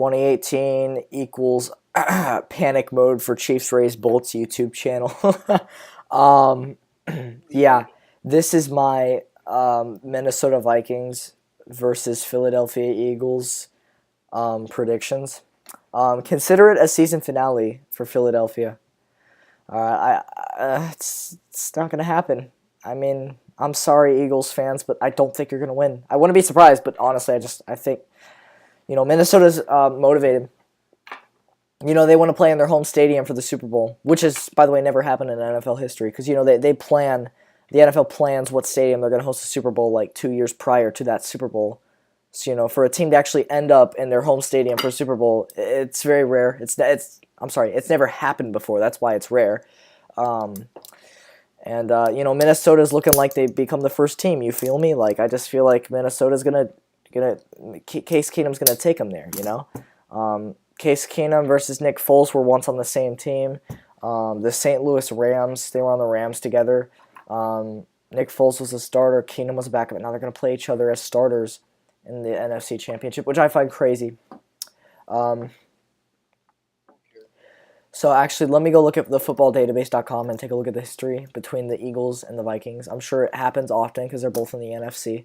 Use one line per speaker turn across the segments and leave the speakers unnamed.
2018 equals panic mode for Chiefs Rays Bolts YouTube channel. um, yeah, this is my Minnesota Vikings versus Philadelphia Eagles predictions. Consider it a season finale for Philadelphia. It's not gonna happen. I mean, I'm sorry, Eagles fans, but I don't think you're gonna win. I wouldn't be surprised, but honestly, I think Minnesota's motivated. They want to play in their home stadium for the Super Bowl, which has, by the way, never happened in NFL history because they plan. The NFL plans what stadium they're going to host the Super Bowl like 2 years prior to that Super Bowl. So for a team to actually end up in their home stadium for a Super Bowl, it's very rare. It's never happened before. That's why it's rare. Minnesota's looking like they become the first team. You feel me? Like I just feel like Minnesota's gonna Case Keenum's gonna take them there. Case Keenum versus Nick Foles were once on the same team. The St. Louis Rams, they were on the Rams together. Nick Foles was a starter. Keenum was a backup. And now they're going to play each other as starters in the NFC Championship, which I find crazy. So actually, let me go look at the footballdatabase.com and take a look at the history between the Eagles and the Vikings. I'm sure it happens often because they're both in the NFC.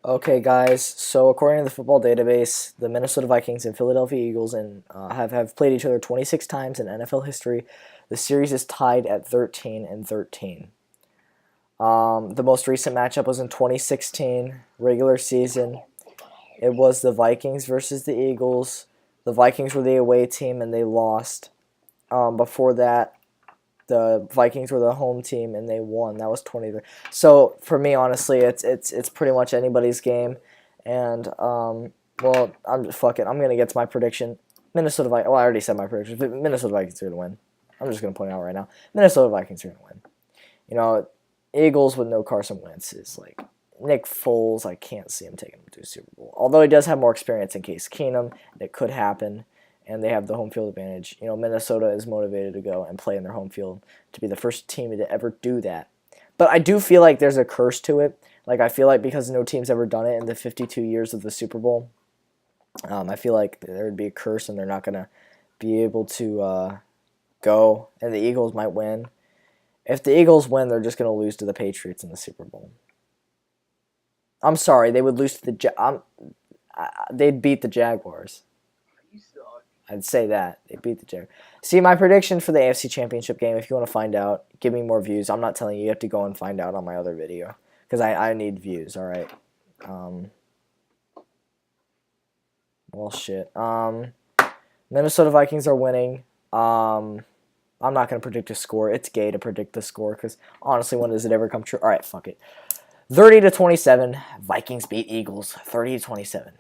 Okay, guys. So according to the football database, the Minnesota Vikings and Philadelphia Eagles have played each other 26 times in NFL history. The series is tied at 13-13. The most recent matchup was in 2016, regular season. It was the Vikings versus the Eagles. The Vikings were the away team and they lost. Before that, the Vikings were the home team and they won. That was 23. So for me, honestly, it's pretty much anybody's game. And fuck it. I'm gonna get to my prediction. Minnesota Vikings. Well, I already said my prediction, but Minnesota Vikings are gonna win. I'm just gonna point it out right now. Minnesota Vikings are gonna win. Eagles with no Carson Wentz is like Nick Foles. I can't see him taking him to a Super Bowl. Although he does have more experience in Case Keenum, it could happen. And they have the home field advantage. Minnesota is motivated to go and play in their home field to be the first team to ever do that. But I do feel like there's a curse to it. Like, I feel like because no team's ever done it in the 52 years of the Super Bowl, I feel like there would be a curse and they're not going to be able to go, and the Eagles might win. If the Eagles win, they're just going to lose to the Patriots in the Super Bowl. I'm sorry, they would lose to they'd beat the Jaguars. I'd say that. They beat the Jaguars. See, my prediction for the AFC Championship game, if you want to find out, give me more views. I'm not telling you. You have to go and find out on my other video. Because I need views, alright? Well, shit. Minnesota Vikings are winning. I'm not going to predict a score. It's gay to predict the score. Because, honestly, when does it ever come true? Alright, fuck it. 30-27. Vikings beat Eagles. 30-27.